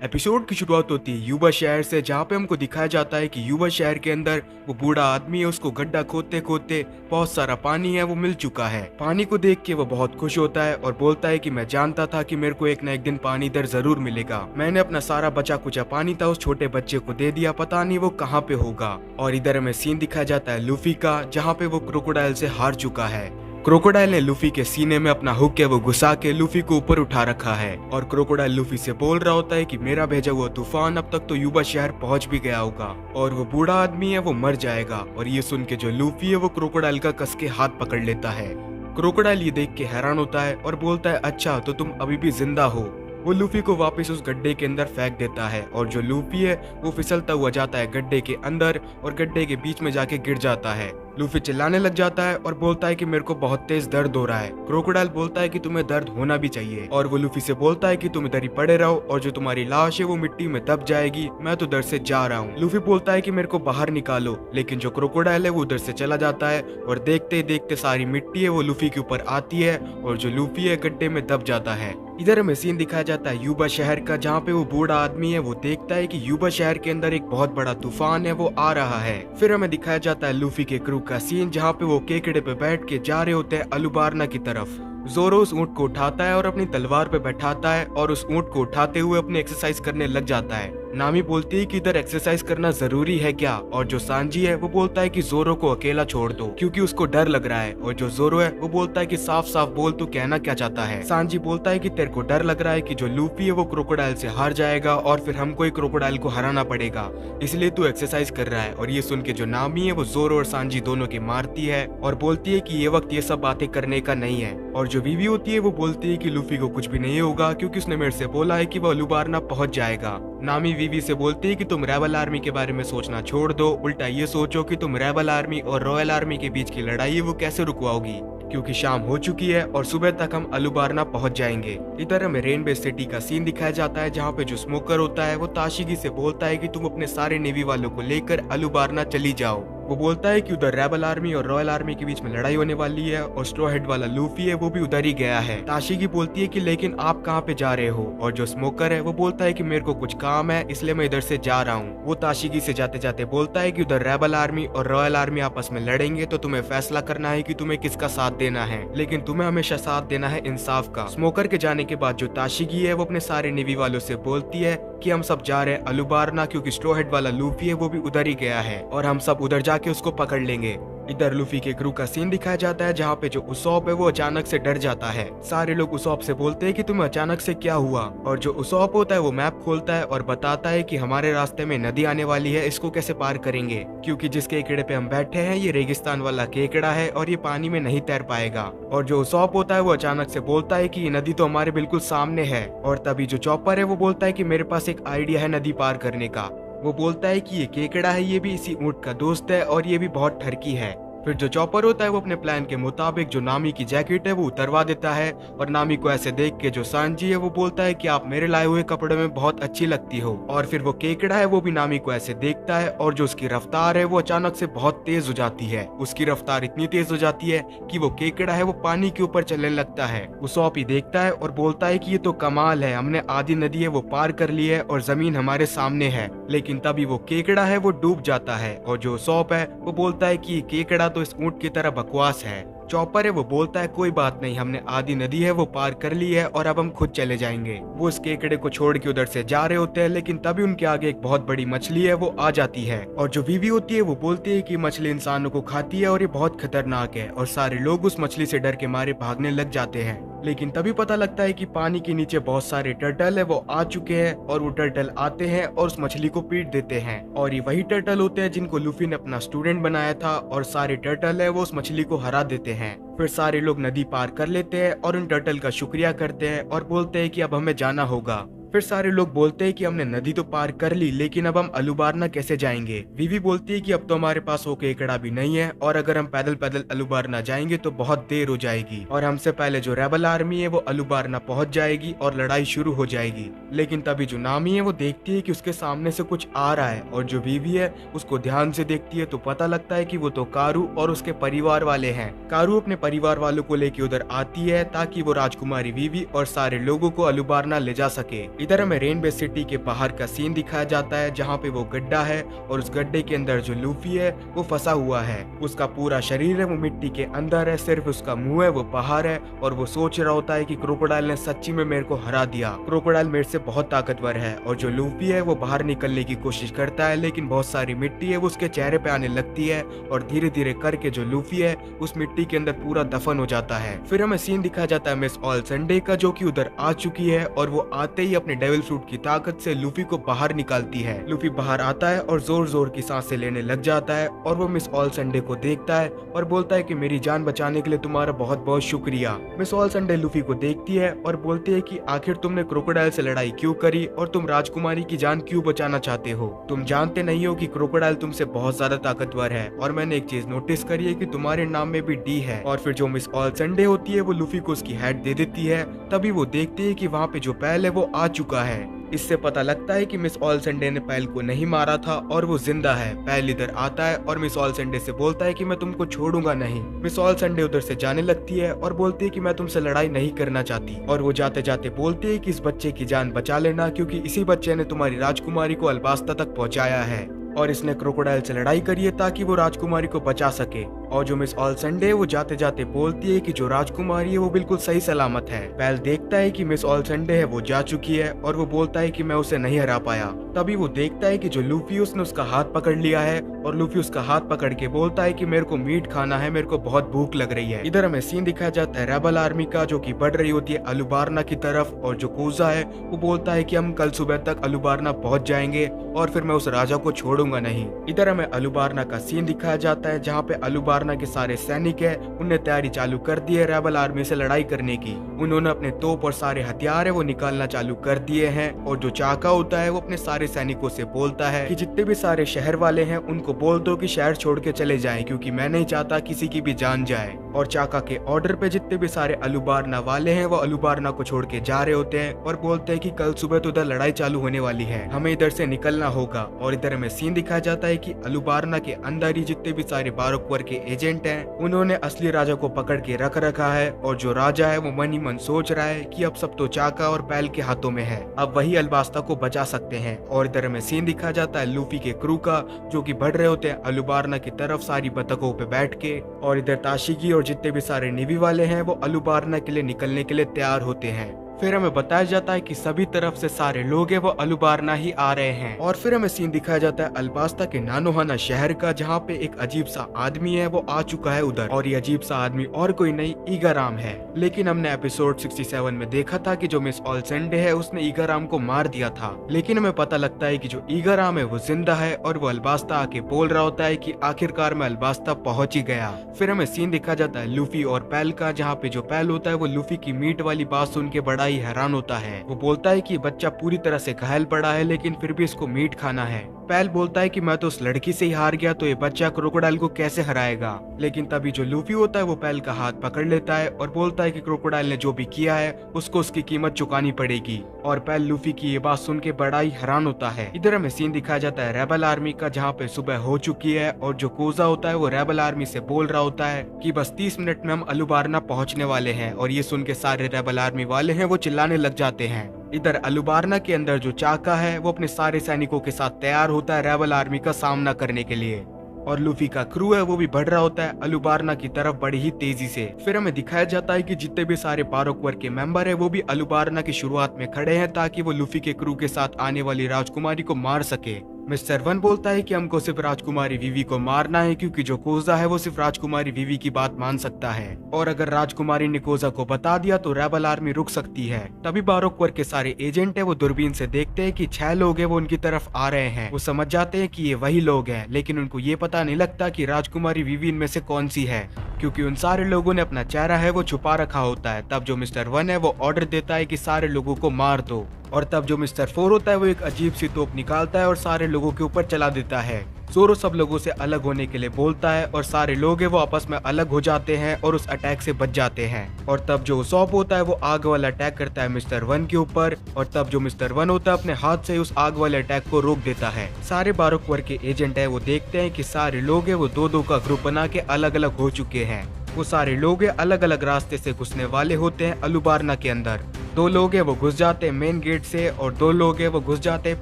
Episode की शुरुआत होती है युवा शहर से, जहाँ पे हमको दिखाया जाता है कि युवा शहर के अंदर वो बूढ़ा आदमी है, उसको गड्ढा खोदते खोदते बहुत सारा पानी है वो मिल चुका है। पानी को देख के वो बहुत खुश होता है और बोलता है कि मैं जानता था कि मेरे को एक न एक दिन पानी इधर जरूर मिलेगा। मैंने अपना सारा बचा कुचा पानी था उस छोटे बच्चे को दे दिया, पता नहीं वो कहाँ पे होगा। और इधर हमें सीन दिखाया जाता है लूफी का, जहाँ पे वो क्रोकोडाइल से हार चुका है। क्रोकोडाइल ने लूफी के सीने में अपना हुक है वो घुसा के लूफी को ऊपर उठा रखा है और क्रोकोडाइल लूफी से बोल रहा होता है कि मेरा भेजा हुआ तूफान अब तक तो युवा शहर पहुंच भी गया होगा और वो बूढ़ा आदमी है वो मर जाएगा। और ये सुन के जो लूफी है वो क्रोकोडाइल का कस के हाथ पकड़ लेता है। क्रोकोडाइल ये देख के हैरान होता है और बोलता है अच्छा तो तुम अभी भी जिंदा हो। वो लूफी को वापस उस गड्ढे के अंदर फेंक देता है और जो लूफी है वो फिसलता हुआ जाता है गड्ढे के अंदर और गड्ढे के बीच में जाके गिर जाता है। लूफी चिल्लाने लग जाता है और बोलता है कि मेरे को बहुत तेज दर्द हो रहा है। क्रोकोडाइल बोलता है कि तुम्हें दर्द होना भी चाहिए और वो लूफी से बोलता है कि तुम इधर ही पड़े रहो और जो तुम्हारी लाश है वो मिट्टी में दब जाएगी, मैं तो दर्द से जा रहा हूँ। लूफी बोलता है कि मेरे को बाहर निकालो, लेकिन जो क्रोकोडाइल है वो उधर से चला जाता है और देखते ही देखते सारी मिट्टी है वो लूफी के ऊपर आती है और जो लूफी है गड्ढे में दब जाता है। इधर हमें सीन दिखाया जाता है युवा शहर का, जहाँ पे वो बूढ़ा आदमी है वो देखता है कि युवा शहर के अंदर एक बहुत बड़ा तूफान है वो आ रहा है। फिर हमें दिखाया जाता है लूफी के क्रू का सीन, जहाँ पे वो केकड़े पे बैठ के जा रहे होते हैं अलुबारना की तरफ। जोरो उस ऊंट को उठाता है और अपनी तलवार पे बैठाता है और उस ऊंट को उठाते हुए अपनी एक्सरसाइज करने लग जाता है। नामी बोलती है कि इधर एक्सरसाइज करना जरूरी है क्या, और जो सांजी है वो बोलता है कि जोरो को अकेला छोड़ दो क्योंकि उसको डर लग रहा है। और जो जोरो है वो बोलता है कि साफ साफ बोल तू कहना क्या चाहता है। सांजी बोलता है कि तेरे को डर लग रहा है कि जो लूफी है वो क्रोकोडाइल से हार जाएगा और फिर हमको ही क्रोकोडाइल को हराना पड़ेगा, इसलिए तू एक्सरसाइज कर रहा है। और ये सुन के जो नामी है वो जोरो और सांजी दोनों की मारती है और बोलती है कि ये वक्त ये सब बातें करने का नहीं है। और जो वीवी होती है वो बोलती है कि लूफी को कुछ भी नहीं होगा क्योंकि उसने मेरे से बोला है कि वो अलुबारना पहुंच जाएगा। नामी वीवी से बोलती है कि तुम रेबल आर्मी के बारे में सोचना छोड़ दो, उल्टा ये सोचो कि तुम रेबल आर्मी और रॉयल आर्मी के बीच की लड़ाई है वो कैसे रुकवाओगी, क्योंकि शाम हो चुकी है और सुबह तक हम अलुबारना पहुंच जाएंगे। इधर हमें रेनबे सिटी का सीन दिखाया जाता है, जहाँ पे जो स्मोकर होता है वो ताशिगी से बोलता है कि तुम अपने सारे नेवी वालों को लेकर अलुबारना चली जाओ। वो बोलता है कि उधर रेबल आर्मी और रॉयल आर्मी के बीच में लड़ाई होने वाली है और स्ट्रॉ हेड वाला लूफी है वो भी उधर ही गया है। ताशिगी बोलती है कि लेकिन आप कहाँ पे जा रहे हो, और जो स्मोकर है वो बोलता है कि मेरे को कुछ काम है इसलिए मैं इधर से जा रहा हूँ। वो ताशिगी से जाते जाते बोलता है कि उधर रेबल आर्मी और रॉयल आर्मी आपस में लड़ेंगे तो तुम्हें फैसला करना है कि तुम्हें किसका साथ देना है, लेकिन तुम्हें हमेशा साथ देना है इंसाफ का। स्मोकर के जाने के बाद जो ताशिगी है वो अपने सारे नेवी वालों से बोलती है कि हम सब जा रहे हैं अलुबारना क्योंकि स्ट्रॉ हेड वाला लूफी है वो भी उधर ही गया है और हम सब उधर जाके उसको पकड़ लेंगे। इधर लूफी के क्रू का सीन दिखाया जाता है, जहाँ पे जो उसॉप है वो अचानक से डर जाता है। सारे लोग उसॉप से बोलते हैं कि तुम्हें अचानक से क्या हुआ, और जो उसॉप होता है वो मैप खोलता है और बताता है कि हमारे रास्ते में नदी आने वाली है, इसको कैसे पार करेंगे, क्योंकि जिस केकड़े पे हम बैठे हैं ये रेगिस्तान वाला केकड़ा है और ये पानी में नहीं तैर पाएगा। और जो उसॉप होता है वो अचानक से बोलता है कि ये नदी तो हमारे बिल्कुल सामने है। और तभी जो चॉपर है वो बोलता है कि मेरे पास एक आइडिया है नदी पार करने का। वो बोलता है कि ये केकड़ा है ये भी इसी ऊंट का दोस्त है और ये भी बहुत ठरकी है। फिर जो चॉपर होता है वो अपने प्लान के मुताबिक जो नामी की जैकेट है वो उतरवा देता है और नामी को ऐसे देख के जो सांजी है वो बोलता है कि आप मेरे लाए हुए कपड़े में बहुत अच्छी लगती हो। और फिर वो केकड़ा है वो भी नामी को ऐसे देखता है और जो उसकी रफ्तार है वो अचानक से बहुत तेज हो जाती है। उसकी रफ्तार इतनी तेज हो जाती है कि वो केकड़ा है वो पानी के ऊपर चलने लगता है। वो सौंप ही देखता है और बोलता है कि ये तो कमाल है, हमने आधी नदी है वो पार कर ली है और जमीन हमारे सामने है। लेकिन तभी वो केकड़ा है वो डूब जाता है और जो सौंप है वो बोलता है कि केकड़ा तो इस ऊंट की तरह बकवास है। चॉपर है वो बोलता है कोई बात नहीं, हमने आधी नदी है वो पार कर ली है और अब हम खुद चले जाएंगे। वो उस केकड़े को छोड़ के उधर से जा रहे होते हैं, लेकिन तभी उनके आगे एक बहुत बड़ी मछली है वो आ जाती है और जो वीवी होती है वो बोलती है कि मछली इंसानों को खाती है और ये बहुत खतरनाक है और सारे लोग उस मछली से डर के मारे भागने लग जाते हैं। लेकिन तभी पता लगता है कि पानी के नीचे बहुत सारे टर्टल है वो आ चुके हैं और वो टर्टल आते हैं और उस मछली को पीट देते हैं और ये वही टर्टल होते हैं जिनको लूफी ने अपना स्टूडेंट बनाया था और सारे टर्टल है वो उस मछली को हरा देते हैं। फिर सारे लोग नदी पार कर लेते हैं और उन टर्टल का शुक्रिया करते हैं और बोलते हैं कि अब हमें जाना होगा। फिर सारे लोग बोलते हैं कि हमने नदी तो पार कर ली, लेकिन अब हम अलुबारना कैसे जाएंगे। वीवी बोलती है कि अब तो हमारे पास वो केकड़ा भी नहीं है और अगर हम पैदल पैदल अलुबारना जाएंगे तो बहुत देर हो जाएगी और हमसे पहले जो रेबल आर्मी है वो अलुबारना पहुंच जाएगी और लड़ाई शुरू हो जाएगी। लेकिन तभी जो नामी है वो देखती है कि उसके सामने से कुछ आ रहा है और जो वीवी है उसको ध्यान से देखती है तो पता लगता है कि वो तो कारू और उसके परिवार वाले हैं। कारू अपने परिवार वालों को लेके उधर आती है ताकि वो राजकुमारी वीवी और सारे लोगों को अलुबारना ले जा सके। इधर हमें रेनबे सिटी के बाहर का सीन दिखाया जाता है जहाँ पे वो गड्ढा है और उस गड्ढे के अंदर जो लूफी है वो फंसा हुआ है। उसका पूरा शरीर है वो मिट्टी के अंदर है, सिर्फ उसका मुंह है वो बाहर है और वो सोच रहा होता है कि क्रोकोडाइल ने सच्ची में मेरे को हरा दिया। क्रोकोडाइल मेरे से बहुत ताकतवर है और जो लूफी है वो बाहर निकलने की कोशिश करता है लेकिन बहुत सारी मिट्टी है वो उसके चेहरे पे आने लगती है और धीरे धीरे करके जो लूफी है उस मिट्टी के अंदर पूरा दफन हो जाता है। फिर हमें सीन दिखाया जाता है मिस ऑल संडे का जो कि उधर आ चुकी है और वो आते ही अपने डेविल फ्रूट की ताकत से लूफी को बाहर निकालती है। लूफी बाहर आता है और जोर जोर की सांसें लेने लग जाता है और वो मिस ऑल संडे को देखता है और बोलता है कि मेरी जान बचाने के लिए तुम्हारा बहुत बहुत शुक्रिया। मिस ऑल संडे लूफी को देखती है और बोलती है कि आखिर तुमने क्रोकोडाइल से लड़ाई क्यों करी और तुम राजकुमारी की जान क्यों बचाना चाहते हो। तुम जानते नहीं हो कि क्रोकोडाइल तुमसे बहुत ज्यादा ताकतवर है और मैंने एक चीज नोटिस करी है कि तुम्हारे नाम में भी डी है। और फिर जो मिस ऑल संडे होती है वो लूफी को उसकी हेड दे देती है। तभी वो देखती है कि वहाँ पे जो पैल है वो आ चुका है। इससे पता लगता है कि मिस ऑल संडे ने पैल को नहीं मारा था और वो जिंदा है। पैल इधर आता है और मिस ऑल संडे से बोलता है कि मैं तुमको छोड़ूंगा नहीं। मिस ऑल संडे उधर से जाने लगती है और बोलती है कि मैं तुमसे लड़ाई नहीं करना चाहती और वो जाते जाते बोलती है कि इस बच्चे की जान बचा लेना क्योंकि इसी बच्चे ने तुम्हारी राजकुमारी को अल्बास्ता तक पहुंचाया है और इसने क्रोकोडाइल से लड़ाई करी है ताकि वो राजकुमारी को बचा सके। और जो मिस ऑल संडे वो जाते जाते बोलती है कि जो राजकुमारी है वो बिल्कुल सही सलामत है। पैल देखता है कि मिस ऑल संडे है वो जा चुकी है और वो बोलता है कि मैं उसे नहीं हरा पाया। तभी वो देखता है कि जो लूफी उसने उसका हाथ पकड़ लिया है और लूफी उसका हाथ पकड़ के बोलता है कि मेरे को मीट खाना है, मेरे को बहुत भूख लग रही है। इधर हमें सीन दिखाया जाता है रेबल आर्मी का जो कि बढ़ रही होती है अलुबारना की तरफ और जो कोजा है वो बोलता है कि हम कल सुबह तक अलुबारना पहुंच जाएंगे और फिर मैं उस राजा को छोड़ूंगा नहीं। इधर हमें अलुबारना का सीन दिखाया जाता है जहाँ पे अलुबारना के सारे सैनिक है उनने तैयारी चालू कर दी है रेबल आर्मी से लड़ाई करने की। उन्होंने अपने तोप और सारे हथियार है वो निकालना चालू कर दिए हैं और जो चाका होता है वो अपने सारे सैनिकों से बोलता है कि जितने भी सारे शहर वाले हैं उनको बोल दो कि शहर छोड़ के चले जाएं क्योंकि मैं नहीं चाहता किसी की भी जान जाए। और चाका के ऑर्डर पे जितने भी सारे अलुबारना वाले हैं वो अलुबारना को छोड़ के जा रहे होते हैं और बोलते हैं कि कल सुबह तो उधर लड़ाई चालू होने वाली है, हमें इधर से निकलना होगा। और इधर हमें सीन दिखाया जाता है कि अलुबारना के अंदर ही जितने भी सारे बारोकवर के एजेंट हैं उन्होंने असली राजा को पकड़ के रख रखा है और जो राजा है वो मन ही मन सोच रहा है कि अब सब तो चाका और पैल के हाथों में है, अब वही अल्बास्ता को बचा सकते हैं। और इधर हमें सीन दिखाया जाता है लूफी के क्रू का जो कि बढ़ रहे होते हैं अलुबारना की तरफ सारी बतखों पे बैठ के। और इधर ताशिगी और जितने भी सारे नेवी वाले हैं वो अलुबारना के लिए निकलने के लिए तैयार होते हैं। फिर हमें बताया जाता है कि सभी तरफ से सारे लोग हैं वो अलुबारना ही आ रहे हैं। और फिर हमें सीन दिखाया जाता है अल्बास्ता के नानोहाना शहर का जहाँ पे एक अजीब सा आदमी है वो आ चुका है उधर। और ये अजीब सा आदमी और कोई नहीं ईगाराम है। लेकिन हमने एपिसोड 67 में देखा था कि जो मिस ऑल संडे है उसने ईगाराम को मार दिया था। लेकिन हमें पता लगता है कि जो ईगाराम है वो जिंदा है और वो अल्बास्ता आके बोल रहा होता है कि आखिरकार मैं अल्बास्ता पहुंच ही गया। फिर हमें सीन दिखा जाता है लूफी और पैल का जहाँ पे जो पैल होता है वो लूफी की मीट वाली बात सुन के बड़ा ही हैरान होता है। वो बोलता है कि बच्चा पूरी तरह से घायल पड़ा है लेकिन फिर भी इसको मीट खाना है। पैल बोलता है कि मैं तो उस लड़की से ही हार गया तो ये बच्चा क्रोकोडाइल को कैसे हराएगा। लेकिन तभी जो लूफी होता है वो पैल का हाथ पकड़ लेता है और बोलता है कि क्रोकोडाइल ने जो भी किया है उसको उसकी कीमत चुकानी पड़ेगी। और पैल लूफी की ये बात सुन के बड़ा ही हैरान होता है। इधर हमें सीन दिखाया जाता है रेबल आर्मी का जहाँ पे सुबह हो चुकी है और जो कोजा होता है वो रेबल आर्मी से बोल रहा होता है कि बस 30 मिनट में हम अलुबारना पहुंचने वाले हैं। और ये सुन के सारे रेबल आर्मी वाले हैं वो चिल्लाने लग जाते हैं। इधर अलुबारना के अंदर जो चाका है वो अपने सारे सैनिकों के साथ तैयार होता है रेबल आर्मी का सामना करने के लिए। और लूफी का क्रू है वो भी बढ़ रहा होता है अलुबारना की तरफ बड़ी ही तेजी से। फिर हमें दिखाया जाता है कि जितने भी सारे बारोकवर के मेंबर है वो भी अलुबारना की शुरुआत में खड़े हैं ताकि वो लूफी के क्रू के साथ आने वाली राजकुमारी को मार सके। मिस्टर वन बोलता है कि हमको सिर्फ राजकुमारी वीवी को मारना है क्योंकि जो कोजा है वो सिर्फ राजकुमारी वीवी की बात मान सकता है और अगर राजकुमारी ने कोजा को बता दिया तो रेबल आर्मी रुक सकती है। तभी बारोकवर के सारे एजेंट है वो दूरबीन से देखते हैं कि 6 लोग हैं वो उनकी तरफ आ रहे हैं। वो समझ जाते हैं कि ये वही लोग हैं लेकिन उनको ये पता नहीं लगता कि राजकुमारी वीवी इनमें से कौन सी है क्योंकि उन सारे लोगों ने अपना चेहरा है वो छुपा रखा होता है। तब जो मिस्टर 1 है वो ऑर्डर देता है कि सारे लोगों को मार दो, और तब जो मिस्टर 4 होता है वो एक अजीब सी तोप निकालता है और सारे लोगों के ऊपर चला देता है। ज़ोरो सब लोगों से अलग होने के लिए बोलता है और सारे लोग हैं वो आपस में अलग हो जाते हैं और उस अटैक से बच जाते हैं। और तब जो सॉप होता है वो आग वाला अटैक करता है मिस्टर 1 के ऊपर, और तब जो मिस्टर 1 होता है अपने हाथ से उस आग वाले अटैक को रोक देता है। सारे बारोक वर्ग के एजेंट है वो देखते हैं कि सारे लोग हैं वो दो दो का ग्रुप बना के अलग अलग हो चुके हैं। वो सारे लोग अलग अलग रास्ते से घुसने वाले होते हैं अलुबारना के अंदर। दो लोग हैं वो घुस जाते हैं मेन गेट से और दो लोग हैं वो घुस जाते हैं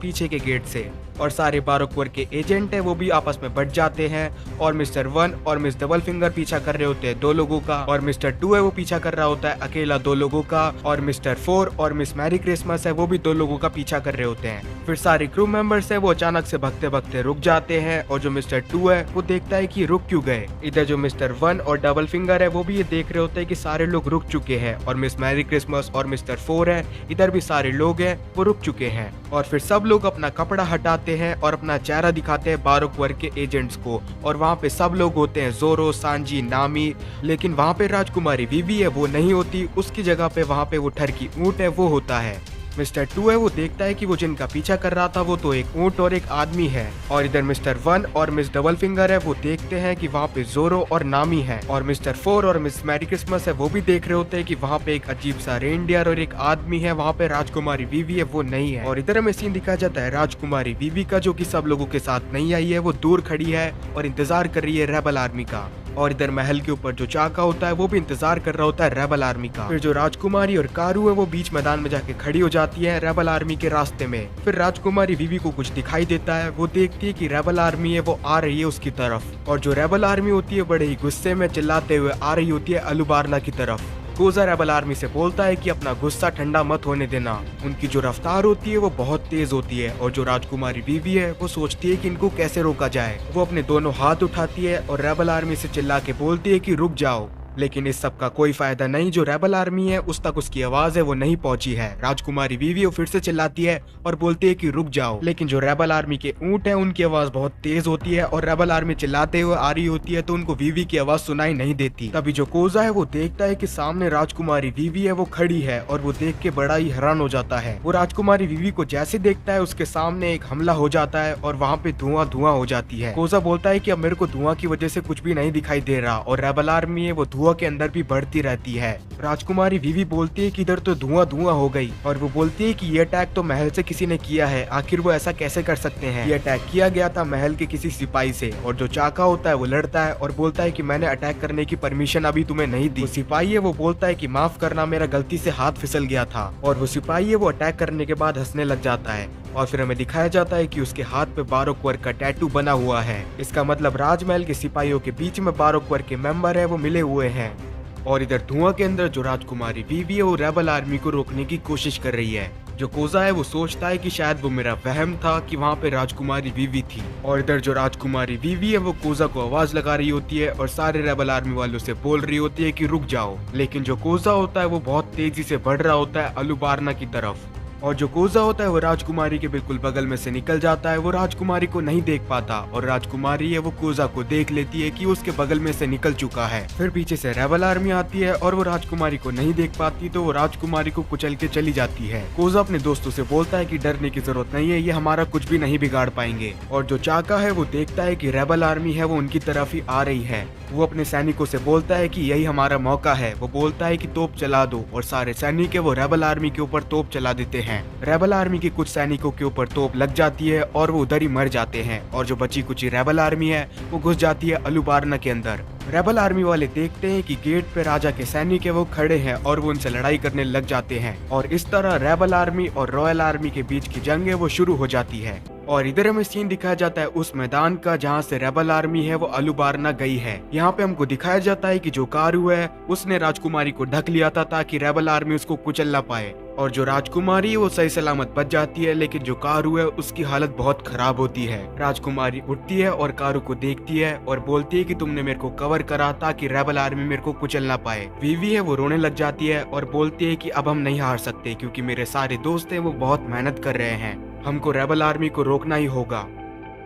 पीछे के गेट से। और सारे बारोक वर्ग के एजेंट है वो भी आपस में बट जाते हैं और मिस्टर 1 और मिस डबल फिंगर पीछा कर रहे होते हैं दो लोगों का, और मिस्टर 2 है वो पीछा कर रहा होता है अकेला दो लोगों का, और मिस्टर 4 और मिस मैरी क्रिसमस है वो भी दो लोगों का पीछा कर रहे होते हैं। फिर सारे क्रू मेंबर्स है वो अचानक से भगते भगते रुक जाते हैं, और जो मिस्टर 2 है वो देखता है कि रुक क्यों गए। इधर जो मिस्टर 1 और डबल फिंगर है वो भी ये देख रहे होते हैं कि सारे लोग रुक चुके हैं, और मिस मैरी क्रिसमस और मिस्टर 4 है इधर भी सारे लोग हैं वो रुक चुके हैं। और फिर सब लोग अपना कपड़ा हटाते हैं और अपना चेहरा दिखाते हैं बारोक वर्ग के एजेंट्स को, और वहाँ पे सब लोग होते हैं ज़ोरो, सांजी, नामी, लेकिन वहाँ पे राजकुमारी वीवी है वो नहीं होती। उसकी जगह पे वहाँ पे वो ठरकी ऊँट है वो होता है। मिस्टर 2 है वो देखता है कि वो जिनका पीछा कर रहा था वो तो एक ऊँट और एक आदमी है, और इधर मिस्टर 1 और मिस डबल फिंगर है वो देखते हैं कि वहाँ पे ज़ोरो और नामी है, और मिस्टर 4 और मिस मैरी क्रिसमस है वो भी देख रहे होते हैं कि वहाँ पे एक अजीब सा रेनडियर और एक आदमी है, वहाँ पे राजकुमारी वीवी है वो नहीं है। और इधर हमें सीन दिखाया जाता है राजकुमारी वीवी का, जो कि सब लोगों के साथ नहीं आई है, वो दूर खड़ी है और इंतजार कर रही है रेबल आर्मी का। और इधर महल के ऊपर जो चाका होता है वो भी इंतजार कर रहा होता है रेबल आर्मी का। फिर जो राजकुमारी और कारू है वो बीच मैदान में जाके खड़ी हो जाती है रेबल आर्मी के रास्ते में। फिर राजकुमारी वीवी को कुछ दिखाई देता है, वो देखती है कि रेबल आर्मी है वो आ रही है उसकी तरफ, और जो रेबल आर्मी होती है बड़े ही गुस्से में चिल्लाते हुए आ रही होती है अलुबारना की तरफ। कोजा रेबल आर्मी से बोलता है कि अपना गुस्सा ठंडा मत होने देना। उनकी जो रफ्तार होती है वो बहुत तेज होती है, और जो राजकुमारी वीवी है वो सोचती है कि इनको कैसे रोका जाए। वो अपने दोनों हाथ उठाती है और रेबल आर्मी से चिल्ला के बोलती है कि रुक जाओ, लेकिन इस सब का कोई फायदा नहीं। जो रेबल आर्मी है उस तक उसकी आवाज है वो नहीं पहुंची है। राजकुमारी वीवी वो फिर से चिल्लाती है और बोलती है कि रुक जाओ, लेकिन जो रेबल आर्मी के ऊँट है उनकी आवाज बहुत तेज होती है, और रेबल आर्मी चिल्लाते हुए आ रही होती है तो उनको वीवी की आवाज सुनाई नहीं देती। तभी जो कोजा है वो देखता है कि सामने राजकुमारी वीवी है वो खड़ी है, और वो देख के बड़ा ही हैरान हो जाता है। वो राजकुमारी वीवी को जैसे देखता है उसके सामने एक हमला हो जाता है और वहाँ पे धुआं धुआं हो जाती है। कोजा बोलता है कि अब मेरे को धुआं की वजह से कुछ भी नहीं दिखाई दे रहा, और रेबल आर्मी है वो धुआं के अंदर भी बढ़ती रहती है। राजकुमारी वीवी बोलती है कि इधर तो धुआं धुआं हो गई, और वो बोलती है कि ये अटैक तो महल से किसी ने किया है, आखिर वो ऐसा कैसे कर सकते हैं। ये अटैक किया गया था महल के किसी सिपाही से। और जो चाका होता है वो लड़ता है और बोलता है कि मैंने अटैक करने की परमिशन अभी तुम्हें नहीं दी। वो सिपाही है वो बोलता है कि माफ करना, मेरा गलती से हाथ फिसल गया था। और वो सिपाही है वो अटैक करने के बाद हंसने लग जाता है, और फिर हमें दिखाया जाता है कि उसके हाथ पे बारोक वर्ग का टैटू बना हुआ है। इसका मतलब राजमहल के सिपाहियों के बीच में बारोक वर्ग के मेंबर है वो मिले हुए हैं। और इधर धुआं के अंदर जो राजकुमारी वीवी है वो रेबल आर्मी को रोकने की कोशिश कर रही है। जो कोजा है वो सोचता है कि शायद वो मेरा वहम था कि वहाँ पे राजकुमारी वीवी थी। और इधर जो राजकुमारी वीवी है वो कोजा को आवाज लगा रही होती है और सारे रेबल आर्मी वालों से बोल रही होती है कि रुक जाओ, लेकिन जो कोजा होता है वो बहुत तेजी से बढ़ रहा होता है अलुबारना की तरफ। और जो कोजा होता है वो राजकुमारी के बिल्कुल बगल में से निकल जाता है। वो राजकुमारी को नहीं देख पाता, और राजकुमारी है वो कोजा को देख लेती है कि उसके बगल में से निकल चुका है। फिर पीछे से रेबल आर्मी आती है और वो राजकुमारी को नहीं देख पाती, तो वो राजकुमारी को कुचल के चली जाती है। कोजा अपने दोस्तों से बोलता है कि डरने की जरूरत नहीं है, ये हमारा कुछ भी नहीं बिगाड़ पाएंगे। और जो चाका है वो देखता है कि रेबल आर्मी है वो उनकी तरफ ही आ रही है। वो अपने सैनिकों से बोलता है कि यही हमारा मौका है। वो बोलता है कि तोप चला दो, और सारे सैनिक है वो रेबल आर्मी के ऊपर तोप चला देते हैं। रेबल आर्मी के कुछ सैनिकों के ऊपर तोप लग जाती है और वो उधर ही मर जाते हैं, और जो बची कुची रेबल आर्मी है वो घुस जाती है अलुबारना के अंदर। रेबल आर्मी वाले देखते हैं कि गेट पे राजा के सैनिक है वो खड़े हैं और वो उनसे लड़ाई करने लग जाते हैं, और इस तरह रेबल आर्मी और रॉयल आर्मी के बीच की जंग है वो शुरू हो जाती है। और इधर हमें सीन दिखाया जाता है उस मैदान का जहाँ से रेबल आर्मी है वो अलुबारना गई है। यहाँ पे हमको दिखाया जाता है कि जो कारू है उसने राजकुमारी को ढक लिया था ताकि रेबल आर्मी उसको कुचल ना पाए, और जो राजकुमारी वो सही सलामत बच जाती है, लेकिन जो कारू है उसकी हालत बहुत खराब होती है। राजकुमारी उठती है और कारू को देखती है और बोलती है कि तुमने मेरे को कवर करा ताकि रेबल आर्मी मेरे को कुचल ना पाए। वीवी है वो रोने लग जाती है और बोलती है कि अब हम नहीं हार सकते, क्योंकि मेरे सारे दोस्त हैं वो बहुत मेहनत कर रहे हैं, हमको रेबल आर्मी को रोकना ही होगा।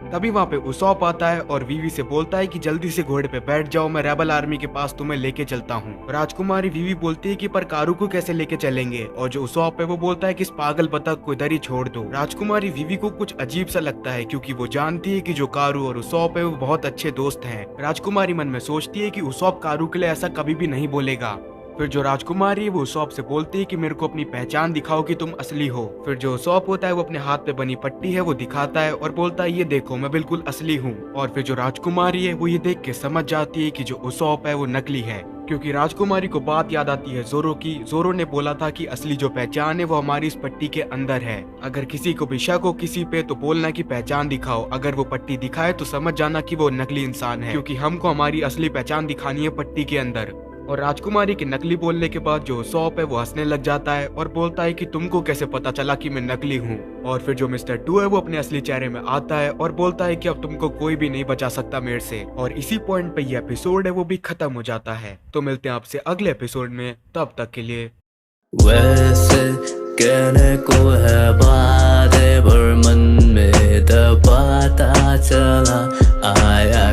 तभी वहाँ पे उसॉप आता है और वीवी से बोलता है कि जल्दी से घोड़े पे बैठ जाओ, मैं रेबल आर्मी के पास तुम्हें लेके चलता हूँ। राजकुमारी वीवी बोलती है कि पर कारू को कैसे लेके चलेंगे, और जो उसॉप है वो बोलता है कि इस पागल बतख को इधर ही छोड़ दो। राजकुमारी वीवी को कुछ अजीब सा लगता है क्योंकि वो जानती है कि जो कारू और उसॉप है वो बहुत अच्छे दोस्त हैं। राजकुमारी मन में सोचती है कि उसॉप कारू के लिए ऐसा कभी भी नहीं बोलेगा। फिर जो राजकुमारी है वो उसॉप से बोलती है कि मेरे को अपनी पहचान दिखाओ कि तुम असली हो। फिर जो उसॉप होता है वो अपने हाथ पे बनी पट्टी है वो दिखाता है और बोलता है ये देखो मैं बिल्कुल असली हूँ। और फिर जो राजकुमारी है वो ये देख के समझ जाती है कि जो उसॉप है वो नकली है, क्योंकि राजकुमारी को बात याद आती है जोरो की। जोरो ने बोला था कि असली जो पहचान है वो हमारी इस पट्टी के अंदर है। अगर किसी को भी शक हो किसी पे तो बोलना कि पहचान दिखाओ, अगर वो पट्टी दिखाए तो समझ जाना कि वो नकली इंसान है, क्योंकि हमको हमारी असली पहचान दिखानी है पट्टी के अंदर। और राजकुमारी के नकली बोलने के बाद जो उसॉप है वो हंसने लग जाता है और बोलता है कि तुमको कैसे पता चला कि मैं नकली हूँ। और फिर जो मिस्टर टू है वो अपने असली चेहरे में आता है और बोलता है कि अब तुमको कोई भी नहीं बचा सकता मेरे से। और इसी पॉइंट पे ये एपिसोड है वो भी खत्म हो जाता है। तो मिलते हैं आपसे अगले एपिसोड में, तब तक के लिए। वैसे कहने को है बातें पर मन में तब पता चला आया